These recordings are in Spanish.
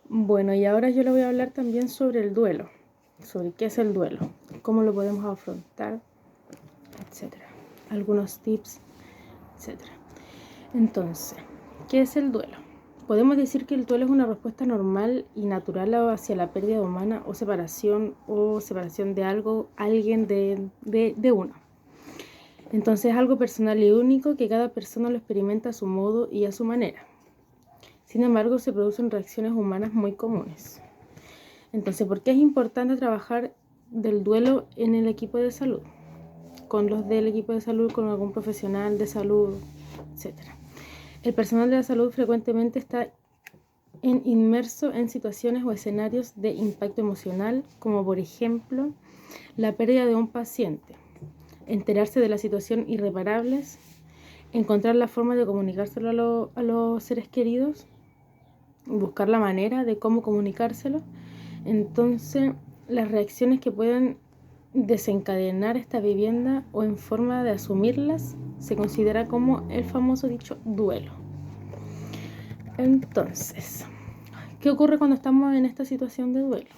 Bueno, y ahora yo le voy a hablar también sobre el duelo, sobre qué es el duelo, cómo lo podemos afrontar, etcétera. Algunos tips, etcétera. Entonces, ¿qué es el duelo? Podemos decir que el duelo es una respuesta normal y natural hacia la pérdida humana o separación de algo, alguien de uno. Entonces es algo personal y único que cada persona lo experimenta a su modo y a su manera. Sin embargo, se producen reacciones humanas muy comunes. Entonces, ¿por qué es importante trabajar del duelo en el equipo de salud? Con los del equipo de salud, con algún profesional de salud, etcétera. El personal de la salud frecuentemente está inmerso en situaciones o escenarios de impacto emocional, como por ejemplo la pérdida de un paciente, enterarse de la situación irreparables, encontrar la forma de comunicárselo a los seres queridos, buscar la manera de cómo comunicárselo. Entonces, las reacciones que pueden desencadenar esta vivienda o en forma de asumirlas se considera como el famoso dicho duelo. Entonces, ¿qué ocurre cuando estamos en esta situación de duelo?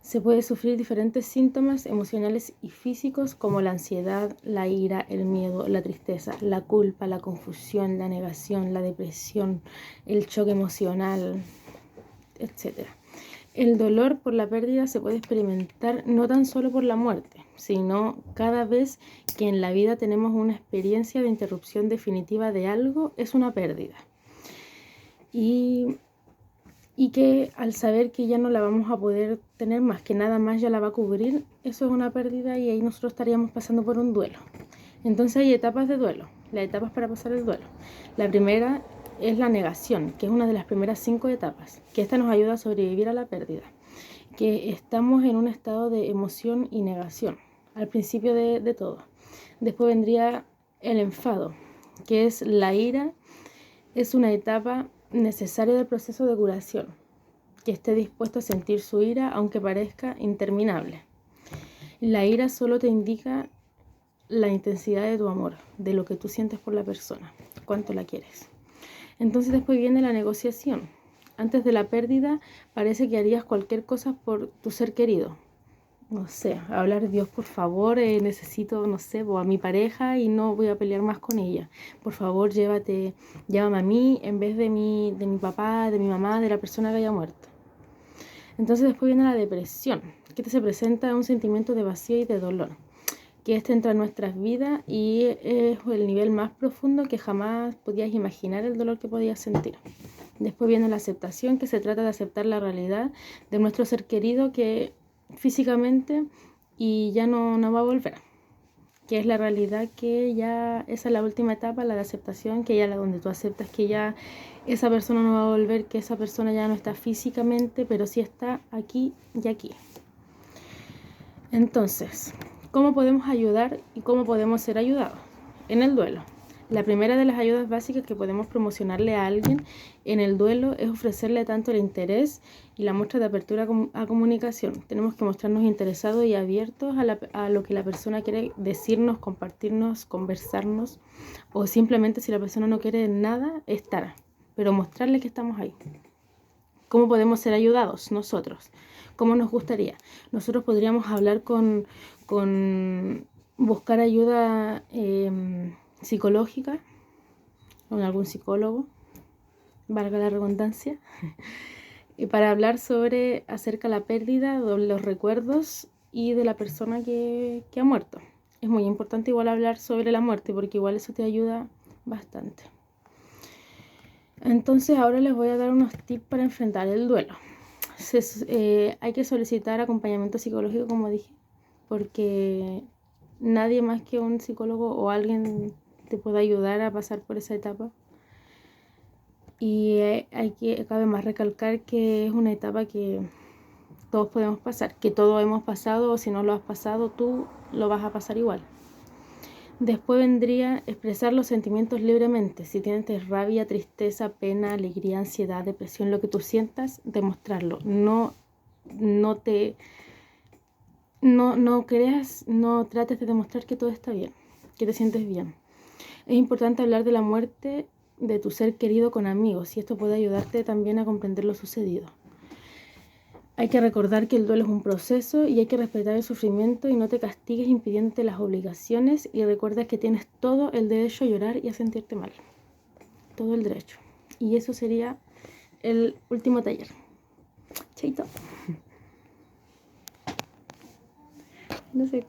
Se puede sufrir diferentes síntomas emocionales y físicos como la ansiedad, la ira, el miedo, la tristeza, la culpa, la confusión, la negación, la depresión, el choque emocional, etc. El dolor por la pérdida se puede experimentar no tan solo por la muerte, sino cada vez que en la vida tenemos una experiencia de interrupción definitiva de algo, es una pérdida. Y que al saber que ya no la vamos a poder tener más, que nada más ya la va a cubrir, eso es una pérdida y ahí nosotros estaríamos pasando por un duelo. Entonces hay etapas de duelo, las etapas para pasar el duelo. La primera es la negación, que es una de las primeras 5 etapas, que esta nos ayuda a sobrevivir a la pérdida, que estamos en un estado de emoción y negación, al principio de todo. Después vendría el enfado, que es la ira, es una etapa necesaria del proceso de curación, que esté dispuesto a sentir su ira aunque parezca interminable. La ira solo te indica la intensidad de tu amor, de lo que tú sientes por la persona, cuánto la quieres. Entonces después viene la negociación. Antes de la pérdida parece que harías cualquier cosa por tu ser querido. No sé, hablar: Dios, por favor, necesito, no sé, a mi pareja y no voy a pelear más con ella. Por favor, llévame a mí en vez de mi papá, de mi mamá, de la persona que haya muerto. Entonces después viene la depresión, que se presenta un sentimiento de vacío y de dolor, que entra en nuestras vidas y es el nivel más profundo que jamás podías imaginar el dolor que podías sentir. Después viene la aceptación, que se trata de aceptar la realidad de nuestro ser querido que físicamente y ya no va a volver, que es la realidad que ya, esa es la última etapa, la de aceptación, que ya la donde tú aceptas que ya esa persona no va a volver, que esa persona ya no está físicamente, pero sí está aquí y aquí. Entonces, ¿cómo podemos ayudar y cómo podemos ser ayudados en el duelo? La primera de las ayudas básicas que podemos promocionarle a alguien en el duelo es ofrecerle tanto el interés y la muestra de apertura a comunicación. Tenemos que mostrarnos interesados y abiertos a lo que la persona quiere decirnos, compartirnos, conversarnos, o simplemente si la persona no quiere nada, estar, pero mostrarle que estamos ahí. ¿Cómo podemos ser ayudados nosotros? ¿Cómo nos gustaría? Nosotros podríamos hablar con buscar ayuda psicológica, con algún psicólogo, valga la redundancia, y para hablar acerca de la pérdida, de los recuerdos y de la persona que ha muerto. Es muy importante igual hablar sobre la muerte, porque igual eso te ayuda bastante. Entonces ahora les voy a dar unos tips para enfrentar el duelo. Hay que solicitar acompañamiento psicológico, como dije, porque nadie más que un psicólogo o alguien te puede ayudar a pasar por esa etapa. Y cabe más recalcar que es una etapa que todos podemos pasar, que todos hemos pasado, o si no lo has pasado, tú lo vas a pasar igual. Después vendría expresar los sentimientos libremente. Si tienes rabia, tristeza, pena, alegría, ansiedad, depresión, lo que tú sientas, demostrarlo. No creas, no trates de demostrar que todo está bien, que te sientes bien. Es importante hablar de la muerte de tu ser querido con amigos, y esto puede ayudarte también a comprender lo sucedido. Hay que recordar que el duelo es un proceso y hay que respetar el sufrimiento y no te castigues impidiéndote las obligaciones, y recuerda que tienes todo el derecho a llorar y a sentirte mal. Todo el derecho. Y eso sería el último taller. Chaito. No sé.